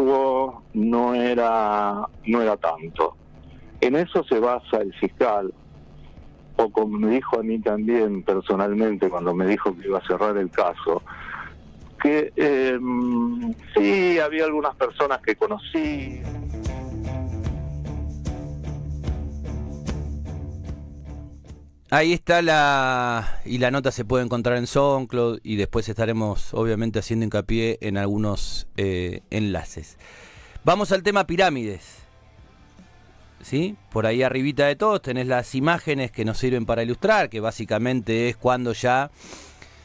no era tanto. En eso se basa el fiscal, o como me dijo a mí también personalmente cuando me dijo que iba a cerrar el caso, que sí, había algunas personas que conocí. Ahí está y la nota se puede encontrar en SoundCloud y después estaremos obviamente haciendo hincapié en algunos enlaces. Vamos al tema pirámides. ¿Sí? Por ahí arribita de todos tenés las imágenes que nos sirven para ilustrar, que básicamente es cuando ya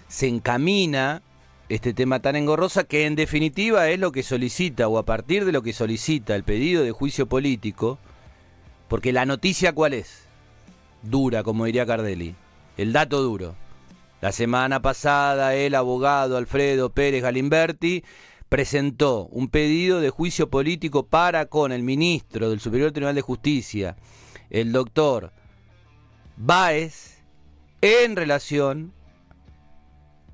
se encamina este tema tan engorrosa, que en definitiva es lo que solicita, o a partir de lo que solicita el pedido de juicio político, porque la noticia ¿cuál es? Dura, como diría Cardelli. El dato duro. La semana pasada el abogado Alfredo Pérez Galimberti presentó un pedido de juicio político para con el ministro del Superior Tribunal de Justicia, el doctor Báez, en relación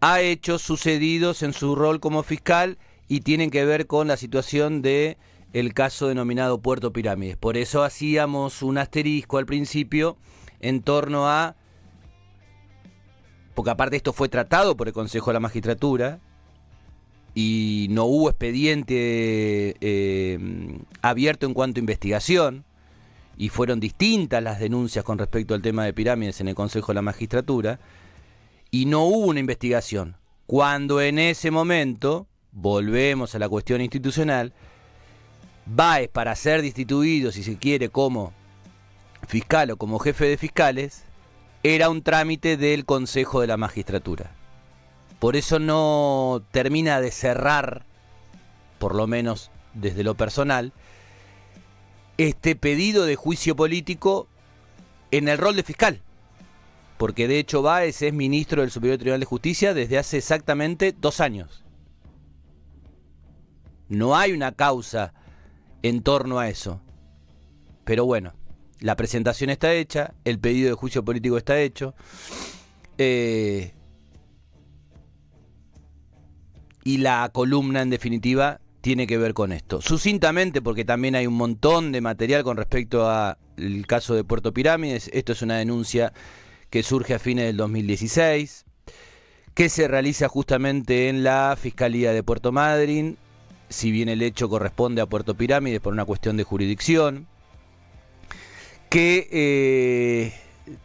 a hechos sucedidos en su rol como fiscal y tienen que ver con la situación de el caso denominado Puerto Pirámides. Por eso hacíamos un asterisco al principio en torno a, porque aparte esto fue tratado por el Consejo de la Magistratura y no hubo expediente abierto en cuanto a investigación, y fueron distintas las denuncias con respecto al tema de pirámides en el Consejo de la Magistratura, y no hubo una investigación. Cuando en ese momento, volvemos a la cuestión institucional, Báez, para ser destituido, si se quiere, como fiscal o como jefe de fiscales, era un trámite del Consejo de la Magistratura. Por eso no termina de cerrar, por lo menos desde lo personal, este pedido de juicio político en el rol de fiscal. Porque de hecho Báez es ministro del Superior Tribunal de Justicia desde hace exactamente 2 años. No hay una causa en torno a eso. Pero bueno, la presentación está hecha, el pedido de juicio político está hecho. Y la columna, en definitiva, tiene que ver con esto. Sucintamente, porque también hay un montón de material con respecto al caso de Puerto Pirámides. Esto es una denuncia que surge a fines del 2016, que se realiza justamente en la Fiscalía de Puerto Madryn, si bien el hecho corresponde a Puerto Pirámides por una cuestión de jurisdicción, que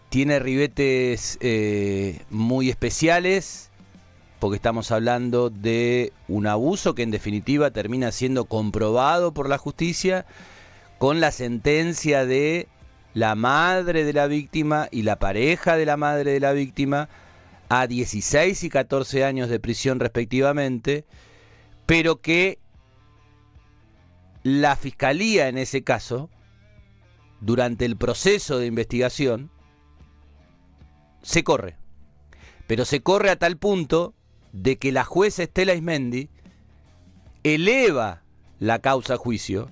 tiene ribetes muy especiales, porque estamos hablando de un abuso que en definitiva termina siendo comprobado por la justicia con la sentencia de la madre de la víctima y la pareja de la madre de la víctima a 16 y 14 años de prisión respectivamente, pero que la fiscalía en ese caso, durante el proceso de investigación, se corre. Pero se corre a tal punto de que la jueza Estela Ismendi eleva la causa a juicio,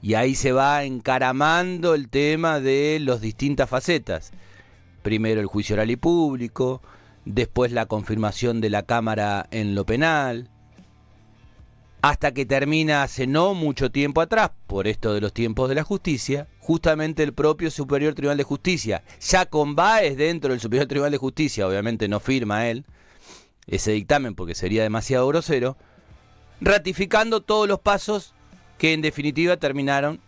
y ahí se va encaramando el tema de las distintas facetas. Primero el juicio oral y público, después la confirmación de la Cámara en lo penal, hasta que termina hace no mucho tiempo atrás, por esto de los tiempos de la justicia, justamente el propio Superior Tribunal de Justicia, ya con Báez dentro del Superior Tribunal de Justicia, obviamente no firma él ese dictamen porque sería demasiado grosero, ratificando todos los pasos que en definitiva terminaron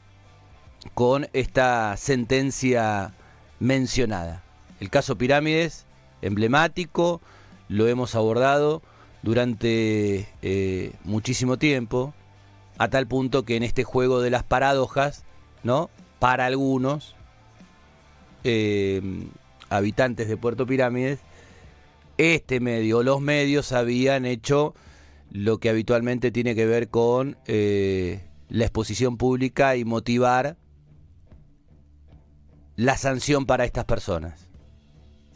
con esta sentencia mencionada. El caso Pirámides, emblemático, lo hemos abordado durante muchísimo tiempo, a tal punto que en este juego de las paradojas, ¿no?, para algunos habitantes de Puerto Pirámides, este medio o los medios habían hecho lo que habitualmente tiene que ver con la exposición pública y motivar la sanción para estas personas.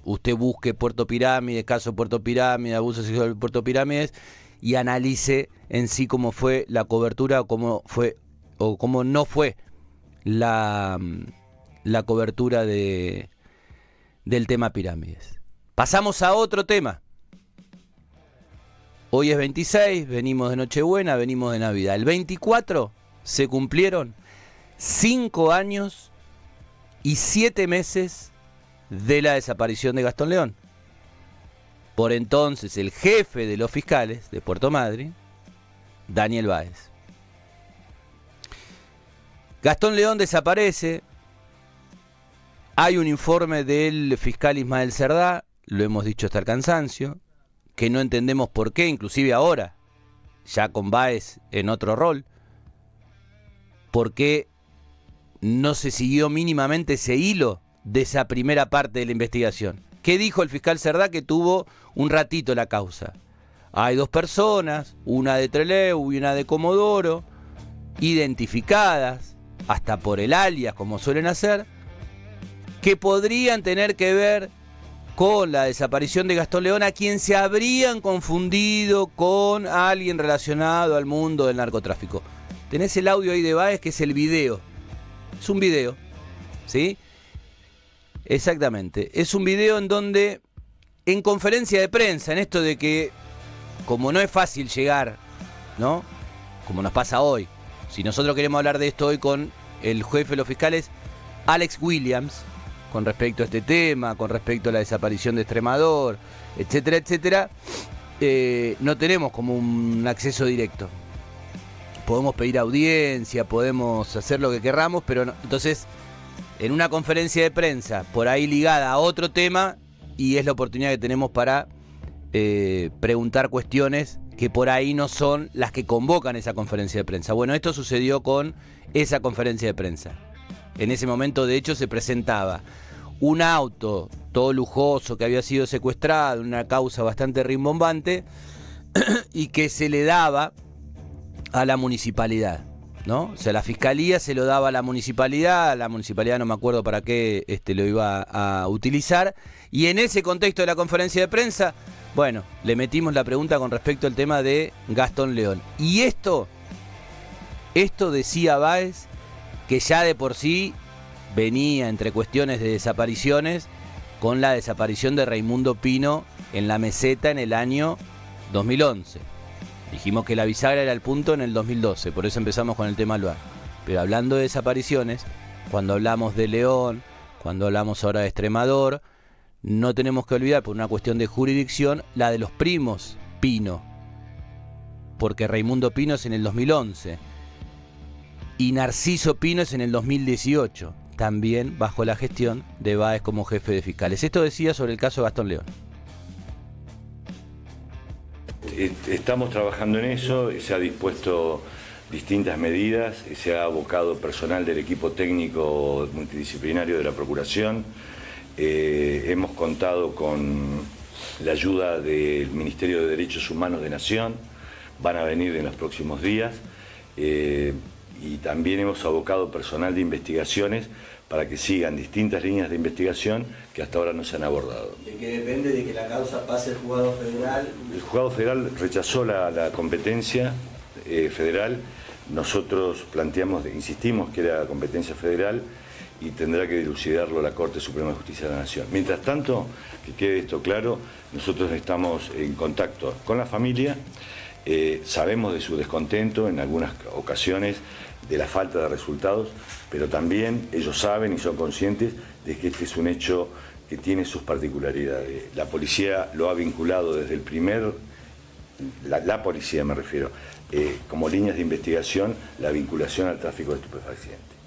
Usted busque Puerto Pirámides, caso Puerto Pirámides, abuso sexual de Puerto Pirámides, y analice en sí cómo fue la cobertura o cómo fue o cómo no fue la cobertura del tema pirámides. Pasamos a otro tema. Hoy es 26, venimos de Nochebuena, venimos de Navidad. El 24 se cumplieron 5 años y 7 meses de la desaparición de Gastón León. Por entonces el jefe de los fiscales de Puerto Madryn, Daniel Báez. Gastón León desaparece. Hay un informe del fiscal Ismael Cerdá, lo hemos dicho hasta el cansancio, que no entendemos por qué, inclusive ahora, ya con Báez en otro rol, por qué no se siguió mínimamente ese hilo de esa primera parte de la investigación. ¿Qué dijo el fiscal Cerdá? Que tuvo un ratito la causa. Hay 2 personas, una de Trelew y una de Comodoro, identificadas, hasta por el alias, como suelen hacer, que podrían tener que ver con la desaparición de Gastón León, a quien se habrían confundido con alguien relacionado al mundo del narcotráfico. Tenés el audio ahí de Báez, que es el video. Es un video, ¿sí? Exactamente. Es un video en donde, en conferencia de prensa, en esto de que, como no es fácil llegar, ¿no? Como nos pasa hoy. Si nosotros queremos hablar de esto hoy con el jefe de los fiscales, Alex Williams, con respecto a este tema, con respecto a la desaparición de Extremador, etcétera, etcétera, no tenemos como un acceso directo. Podemos pedir audiencia, podemos hacer lo que querramos, pero no. Entonces, en una conferencia de prensa, por ahí ligada a otro tema, y es la oportunidad que tenemos para preguntar cuestiones que por ahí no son las que convocan esa conferencia de prensa. Bueno, esto sucedió con esa conferencia de prensa. En ese momento, de hecho, se presentaba un auto todo lujoso que había sido secuestrado, una causa bastante rimbombante, y que se le daba a la municipalidad, ¿no? O sea, la fiscalía se lo daba a la municipalidad no me acuerdo para qué lo iba a utilizar, y en ese contexto de la conferencia de prensa, bueno, le metimos la pregunta con respecto al tema de Gastón León. Y esto decía Báez, que ya de por sí venía entre cuestiones de desapariciones con la desaparición de Raimundo Pino en la Meseta en el año 2011. Dijimos que la bisagra era el punto en el 2012, por eso empezamos con el tema Alvar. Pero hablando de desapariciones, cuando hablamos de León, cuando hablamos ahora de Extremador, no tenemos que olvidar, por una cuestión de jurisdicción, la de los primos Pino, porque Raimundo Pino es en el 2011 y Narciso Pino es en el 2018, también bajo la gestión de Báez como jefe de fiscales. Esto decía sobre el caso de Gastón León. Estamos trabajando en eso, se ha dispuesto distintas medidas, se ha abocado personal del equipo técnico multidisciplinario de la Procuración, hemos contado con la ayuda del Ministerio de Derechos Humanos de Nación, van a venir en los próximos días, y también hemos abocado personal de investigaciones para que sigan distintas líneas de investigación que hasta ahora no se han abordado. ¿De qué depende de que la causa pase al juzgado federal? El juzgado federal rechazó la competencia federal. Nosotros insistimos que era competencia federal y tendrá que dilucidarlo la Corte Suprema de Justicia de la Nación. Mientras tanto, que quede esto claro, nosotros estamos en contacto con la familia, sabemos de su descontento en algunas ocasiones, de la falta de resultados, pero también ellos saben y son conscientes de que este es un hecho que tiene sus particularidades. La policía lo ha vinculado desde el primer, la policía me refiero, como líneas de investigación, la vinculación al tráfico de estupefacientes,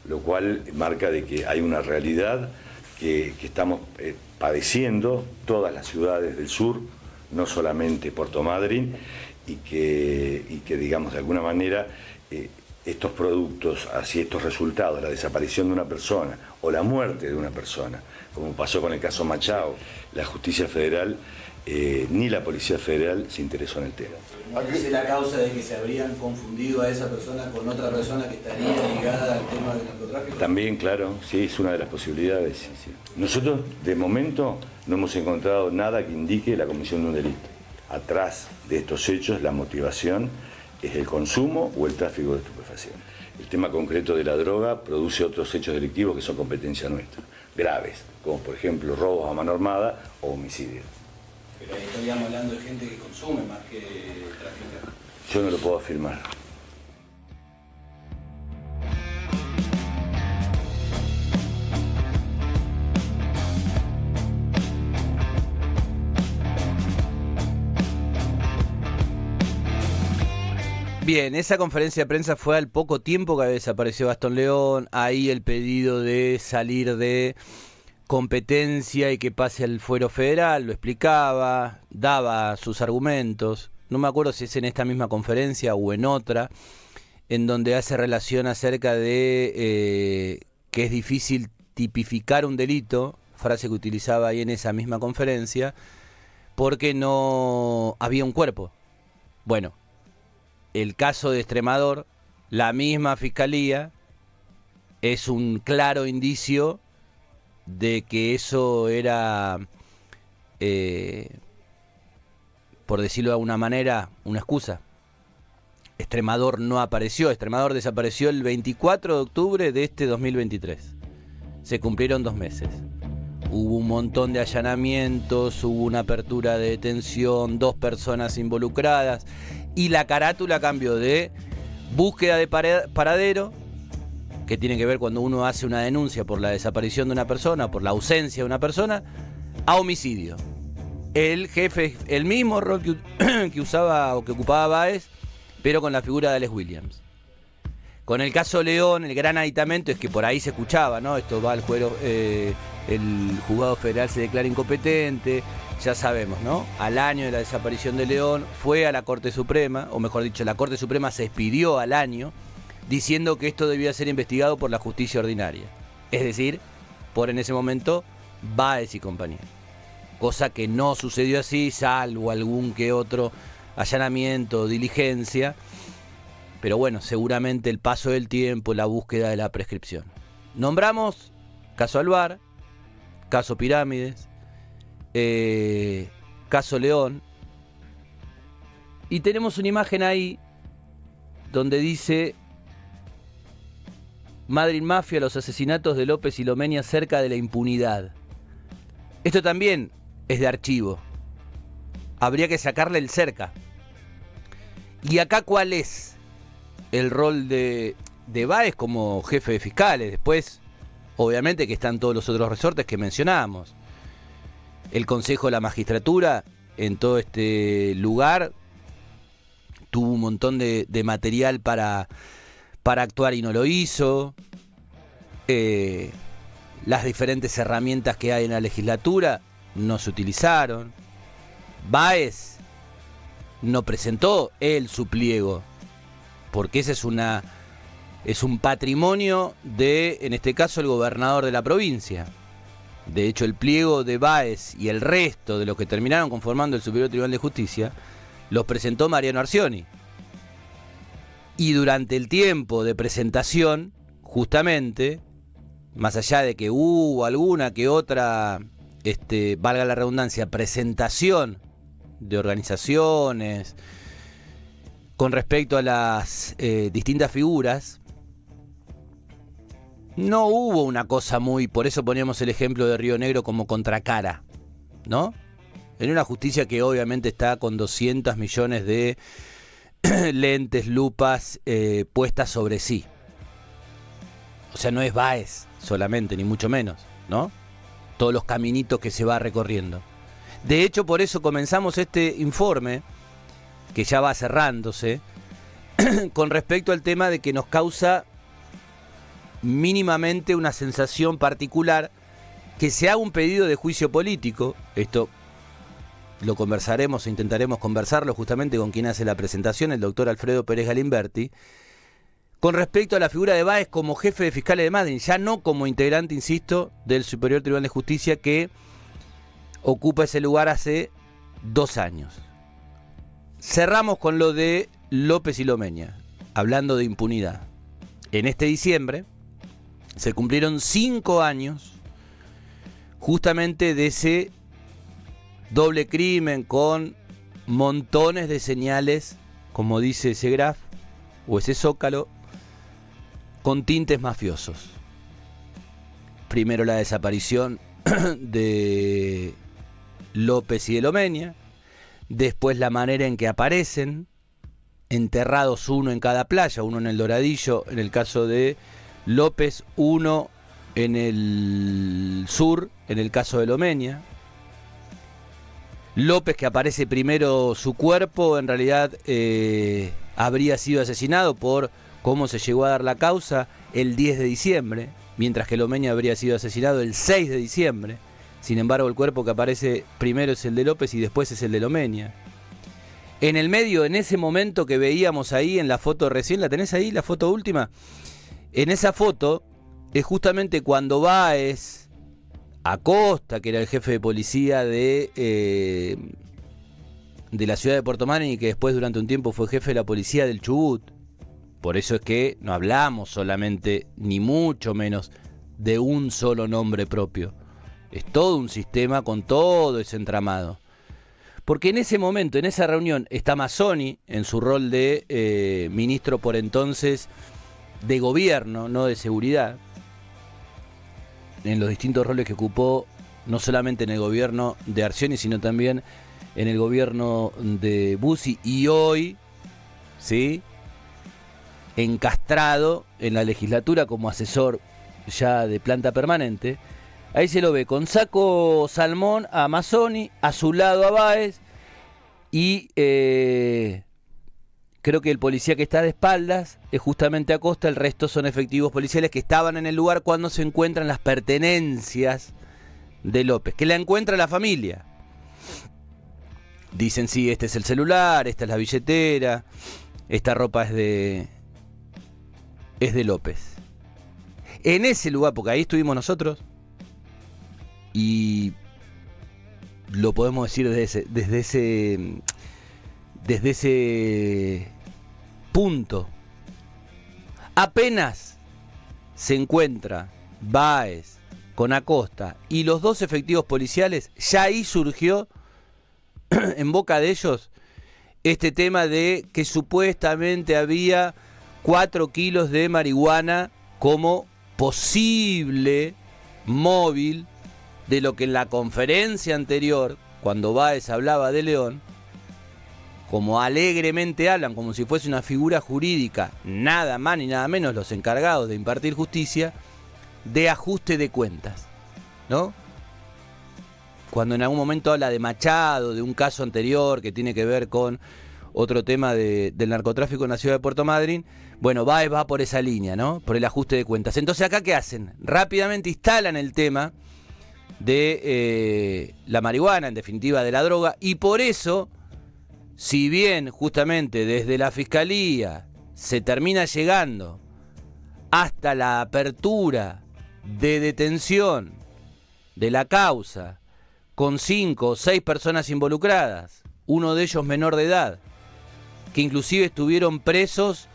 lo cual marca de que hay una realidad que estamos padeciendo todas las ciudades del sur, no solamente Puerto Madryn, y que digamos de alguna manera estos productos, así estos resultados, la desaparición de una persona o la muerte de una persona, como pasó con el caso Machado, la justicia federal ni la policía federal se interesó en el tema. ¿No dice la causa de que se habrían confundido a esa persona con otra persona que estaría ligada al tema del narcotráfico? También, claro, sí, es una de las posibilidades. Sí, sí. Nosotros, de momento, no hemos encontrado nada que indique la comisión de un delito. Atrás de estos hechos, la motivación es el consumo o el tráfico de estupefacientes. El tema concreto de la droga produce otros hechos delictivos que son competencia nuestra, graves, como por ejemplo robos a mano armada o homicidios. Pero ahí estaríamos hablando de gente que consume más que trafica. Yo no lo puedo afirmar. Bien, esa conferencia de prensa fue al poco tiempo que desapareció Gastón León. Ahí el pedido de salir de competencia y que pase al fuero federal, lo explicaba, daba sus argumentos. No me acuerdo si es en esta misma conferencia o en otra, en donde hace relación acerca de que es difícil tipificar un delito, frase que utilizaba ahí en esa misma conferencia, porque no había un cuerpo. Bueno, el caso de Extremador, la misma fiscalía, es un claro indicio de que eso era, por decirlo de alguna manera, una excusa. Extremador no apareció, Extremador desapareció el 24 de octubre de este 2023. Se cumplieron 2 meses. Hubo un montón de allanamientos, hubo una apertura de detención, 2 personas involucradas y la carátula cambió de búsqueda de paradero, que tiene que ver cuando uno hace una denuncia por la desaparición de una persona, por la ausencia de una persona, a homicidio. El jefe, el mismo rol que usaba o que ocupaba Báez, pero con la figura de Alex Williams. Con el caso León, el gran aditamento es que por ahí se escuchaba, ¿no? Esto va al juego, el juzgado federal se declara incompetente, ya sabemos, ¿no? Al año de la desaparición de León fue a la Corte Suprema, o mejor dicho, la Corte Suprema se expidió al año diciendo que esto debía ser investigado por la justicia ordinaria. Es decir, por en ese momento Báez y compañía. Cosa que no sucedió así, salvo algún que otro allanamiento, diligencia. Pero bueno, seguramente el paso del tiempo, la búsqueda de la prescripción. Nombramos caso Alvar, caso Pirámides, caso León. Y tenemos una imagen ahí donde dice: Madrid Mafia, los asesinatos de López y Lomenia cerca de la impunidad. Esto también es de archivo. Habría que sacarle el cerca. ¿Y acá cuál es el rol de Báez como jefe de fiscales? Después, obviamente, que están todos los otros resortes que mencionábamos. El Consejo de la Magistratura, en todo este lugar, tuvo un montón de material para actuar y no lo hizo. Las diferentes herramientas que hay en la legislatura no se utilizaron. Báez no presentó él su pliego, porque ese es un patrimonio de, en este caso, el gobernador de la provincia. De hecho, el pliego de Báez y el resto de los que terminaron conformando el Superior Tribunal de Justicia los presentó Mariano Arcioni. Y durante el tiempo de presentación, justamente, más allá de que hubo alguna que otra, valga la redundancia, presentación de organizaciones con respecto a las distintas figuras, no hubo una cosa muy... Por eso poníamos el ejemplo de Río Negro como contracara, ¿no? En una justicia que obviamente está con 200 millones de lentes, lupas puestas sobre sí. O sea, no es Báez solamente, ni mucho menos, ¿no? Todos los caminitos que se va recorriendo. De hecho, por eso comenzamos este informe, que ya va cerrándose, con respecto al tema de que nos causa mínimamente una sensación particular que se haga un pedido de juicio político. Esto lo conversaremos, intentaremos conversarlo justamente con quien hace la presentación, el doctor Alfredo Pérez Galimberti, con respecto a la figura de Báez como jefe de fiscales de Madrid, ya no como integrante, insisto, del Superior Tribunal de Justicia, que ocupa ese lugar hace 2 años. Cerramos con lo de López y Lomenia, hablando de impunidad. En este diciembre se cumplieron 5 años justamente de ese doble crimen con montones de señales, como dice ese graf o ese zócalo, con tintes mafiosos. Primero la desaparición de López y de Lomenia, después la manera en que aparecen, enterrados uno en cada playa, uno en el Doradillo, en el caso de López, uno en el sur, en el caso de Lomenia. López, que aparece primero su cuerpo, en realidad habría sido asesinado por cómo se llegó a dar la causa el 10 de diciembre, mientras que Lomeña habría sido asesinado el 6 de diciembre. Sin embargo, el cuerpo que aparece primero es el de López y después es el de Lomeña. En el medio, en ese momento que veíamos ahí en la foto recién, ¿la tenés ahí, la foto última? En esa foto es justamente cuando Báez Acosta, que era el jefe de policía de la ciudad de Puerto Madryn y que después durante un tiempo fue jefe de la policía del Chubut. Por eso es que no hablamos solamente, ni mucho menos, de un solo nombre propio. Es todo un sistema con todo ese entramado. Porque en ese momento, en esa reunión, está Mazzoni en su rol de ministro por entonces de gobierno, no de seguridad, en los distintos roles que ocupó, no solamente en el gobierno de Arcioni, sino también en el gobierno de Bussi, y hoy, ¿sí?, encastrado en la legislatura como asesor ya de planta permanente. Ahí se lo ve con saco salmón a Mazzoni, a su lado a Báez, y creo que el policía que está de espaldas es justamente Acosta. El resto son efectivos policiales que estaban en el lugar cuando se encuentran las pertenencias de López, que la encuentra la familia. Dicen, sí, este es el celular, esta es la billetera, esta ropa es de López. En ese lugar, porque ahí estuvimos nosotros, y lo podemos decir desde ese punto. Apenas se encuentra Báez con Acosta y los dos efectivos policiales, ya ahí surgió en boca de ellos este tema de que supuestamente había 4 kilos de marihuana como posible móvil de lo que en la conferencia anterior, cuando Báez hablaba de León, como alegremente hablan, como si fuese una figura jurídica, nada más ni nada menos los encargados de impartir justicia, de ajuste de cuentas, ¿no? Cuando en algún momento habla de Machado, de un caso anterior que tiene que ver con otro tema del narcotráfico en la ciudad de Puerto Madryn, bueno, Báez va por esa línea, ¿no? Por el ajuste de cuentas. Entonces, ¿acá qué hacen? Rápidamente instalan el tema de la marihuana, en definitiva de la droga, y por eso, si bien justamente desde la Fiscalía se termina llegando hasta la apertura de detención de la causa con 5 o 6 personas involucradas, uno de ellos menor de edad, que inclusive estuvieron presos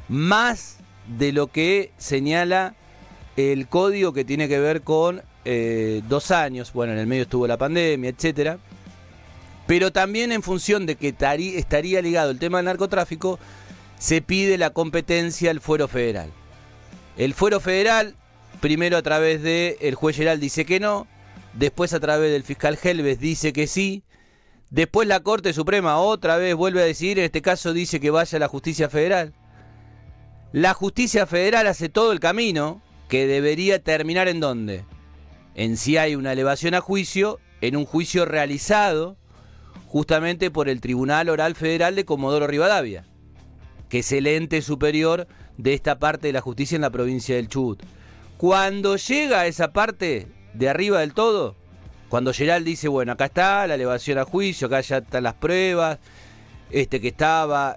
más de lo que señala el código que tiene que ver con 2 años, bueno, en el medio estuvo la pandemia, etcétera, pero también en función de que estaría ligado el tema del narcotráfico, se pide la competencia al fuero federal. El fuero federal, primero a través del juez Geral dice que no, después a través del fiscal Helves dice que sí, después la Corte Suprema otra vez vuelve a decidir, en este caso dice que vaya a la justicia federal. La justicia federal hace todo el camino que debería terminar ¿en dónde? En si hay una elevación a juicio, en un juicio realizado justamente por el Tribunal Oral Federal de Comodoro Rivadavia, que es el ente superior de esta parte de la justicia en la provincia del Chubut. Cuando llega a esa parte de arriba del todo, cuando Geral dice, bueno, acá está la elevación a juicio, acá ya están las pruebas, que estaba,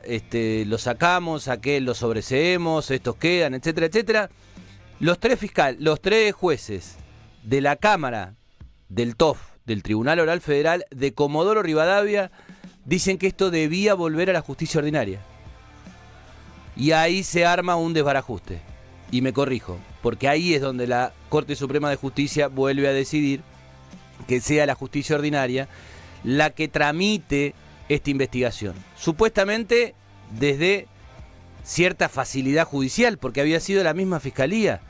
lo sacamos, aquel lo sobreseemos, estos quedan, etcétera, etcétera. Los tres jueces de la Cámara del TOF, del Tribunal Oral Federal de Comodoro Rivadavia, dicen que esto debía volver a la justicia ordinaria. Y ahí se arma un desbarajuste. Y me corrijo, porque ahí es donde la Corte Suprema de Justicia vuelve a decidir que sea la justicia ordinaria la que tramite esta investigación. Supuestamente desde cierta facilidad judicial, porque había sido la misma Fiscalía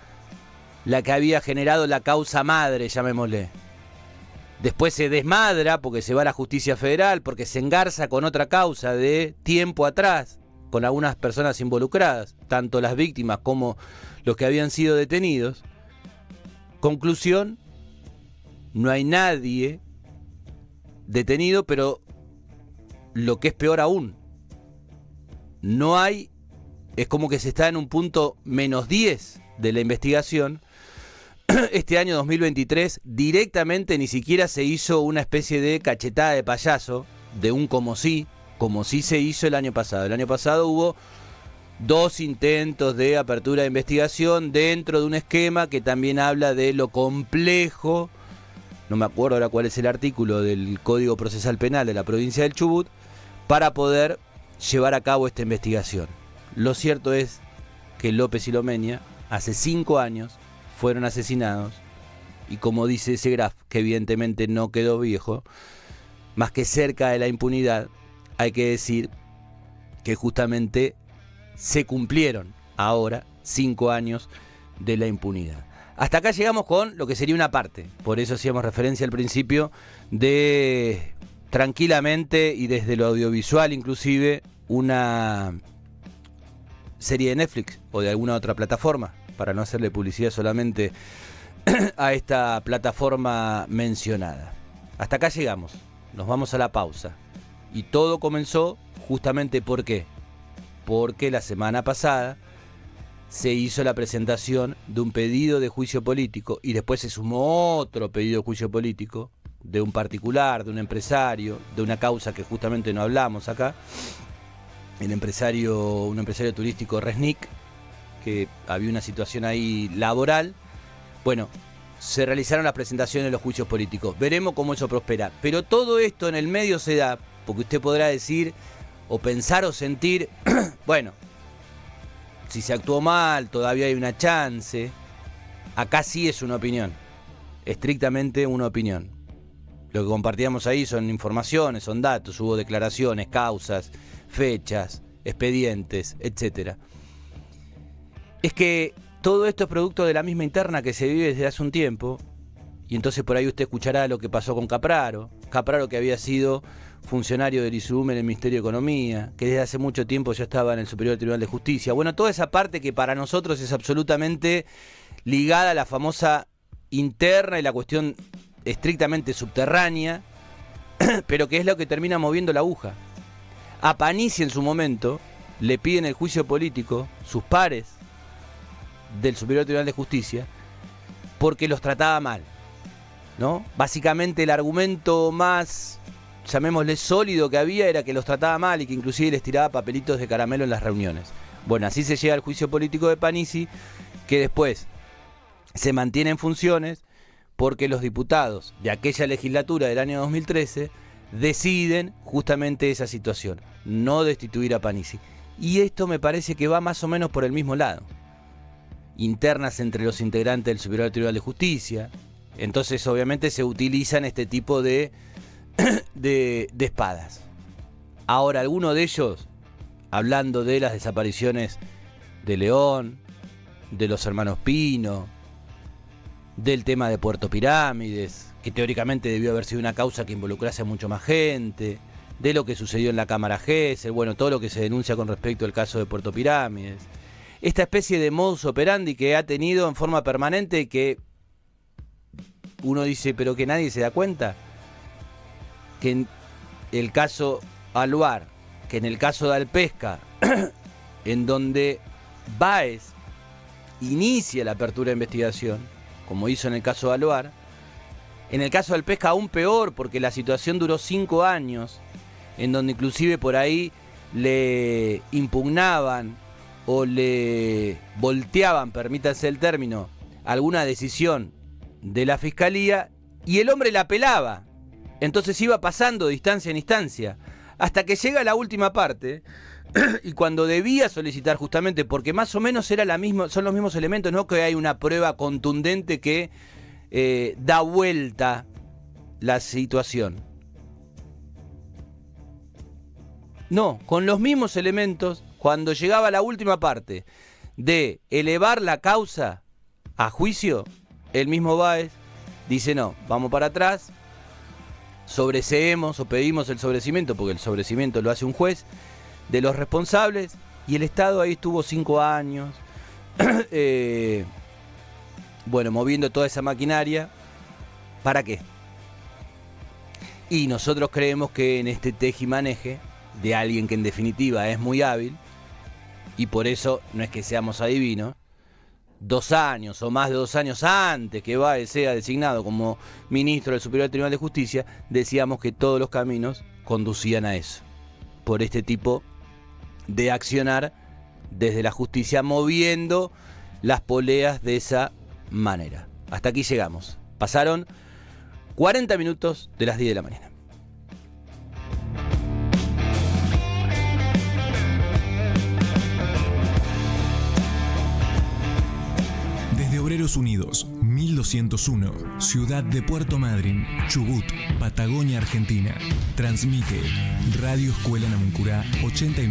la que había generado la causa madre, llamémosle. Después se desmadra porque se va a la justicia federal, porque se engarza con otra causa de tiempo atrás, con algunas personas involucradas, tanto las víctimas como los que habían sido detenidos. Conclusión, no hay nadie detenido, pero lo que es peor aún, no hay, es como que se está en un punto -10 de la investigación. Este año 2023 directamente ni siquiera se hizo una especie de cachetada de payaso, de un como sí se hizo el año pasado. El año pasado hubo 2 intentos de apertura de investigación dentro de un esquema que también habla de lo complejo, no me acuerdo ahora cuál es el artículo del Código Procesal Penal de la provincia del Chubut, para poder llevar a cabo esta investigación. Lo cierto es que López y Lomenia hace 5 años fueron asesinados y, como dice ese graf, que evidentemente no quedó viejo, más que cerca de la impunidad, hay que decir que justamente se cumplieron ahora 5 años de la impunidad. Hasta acá llegamos con lo que sería una parte, por eso hacíamos referencia al principio de, tranquilamente y desde lo audiovisual inclusive, una serie de Netflix o de alguna otra plataforma, para no hacerle publicidad solamente a esta plataforma mencionada. Hasta acá llegamos, nos vamos a la pausa. Y todo comenzó justamente ¿por qué? Porque la semana pasada se hizo la presentación de un pedido de juicio político y después se sumó otro pedido de juicio político de un particular, de un empresario, de una causa que justamente no hablamos acá, un empresario turístico Resnick, que había una situación ahí laboral. Bueno, se realizaron las presentaciones de los juicios políticos. Veremos cómo eso prospera. Pero todo esto en el medio se da, porque usted podrá decir, o pensar o sentir, bueno, si se actuó mal, todavía hay una chance. Acá sí es una opinión, estrictamente una opinión. Lo que compartíamos ahí son informaciones, son datos, hubo declaraciones, causas, fechas, expedientes, etcétera. Es que todo esto es producto de la misma interna que se vive desde hace un tiempo, y entonces por ahí usted escuchará lo que pasó con Capraro, que había sido funcionario del ISUM en el Ministerio de Economía, que desde hace mucho tiempo ya estaba en el Superior Tribunal de Justicia. Bueno, toda esa parte que para nosotros es absolutamente ligada a la famosa interna y la cuestión estrictamente subterránea, pero que es lo que termina moviendo la aguja. A Panici en su momento le piden el juicio político sus pares del Superior Tribunal de Justicia porque los trataba mal, ¿no? Básicamente el argumento más, llamémosle sólido, que había era que los trataba mal y que inclusive les tiraba papelitos de caramelo en las reuniones. Bueno, así se llega al juicio político de Panici, que después se mantiene en funciones porque los diputados de aquella legislatura del año 2013 deciden justamente esa situación, no destituir a Panici. Y esto me parece que va más o menos por el mismo lado. Internas entre los integrantes del Superior Tribunal de Justicia. Entonces obviamente se utilizan este tipo de espadas. Ahora, alguno de ellos, hablando de las desapariciones de León, de los hermanos Pino, del tema de Puerto Pirámides, que teóricamente debió haber sido una causa que involucrase a mucho más gente, de lo que sucedió en la Cámara Gesell, bueno, todo lo que se denuncia con respecto al caso de Puerto Pirámides. Esta especie de modus operandi que ha tenido en forma permanente y que uno dice, pero que nadie se da cuenta, que en el caso Aluar, que en el caso de Alpesca, en donde Báez inicia la apertura de investigación, como hizo en el caso de Aluar, en el caso de Alpesca aún peor, porque la situación duró 5 años, en donde inclusive por ahí le impugnaban o le volteaban, permítanse el término, alguna decisión de la Fiscalía, y el hombre la apelaba. Entonces iba pasando de instancia en instancia, hasta que llega la última parte, y cuando debía solicitar justamente, porque más o menos son los mismos elementos, no que hay una prueba contundente que da vuelta la situación. No, con los mismos elementos, cuando llegaba la última parte de elevar la causa a juicio, el mismo Báez dice no, vamos para atrás, sobreseemos o pedimos el sobrecimiento, porque el sobrecimiento lo hace un juez, de los responsables, y el Estado ahí estuvo 5 años, bueno, moviendo toda esa maquinaria. ¿Para qué? Y nosotros creemos que en este tejimaneje de alguien que en definitiva es muy hábil, y por eso no es que seamos adivinos, 2 años o más de 2 años antes que Báez sea designado como ministro del Superior Tribunal de Justicia, decíamos que todos los caminos conducían a eso, por este tipo de accionar desde la justicia, moviendo las poleas de esa manera. Hasta aquí llegamos. Pasaron 40 minutos de las 10 de la mañana. Desde Obreros Unidos, 1201, Ciudad de Puerto Madryn, Chubut, Patagonia, Argentina. Transmite Radio Escuela Namuncurá 89.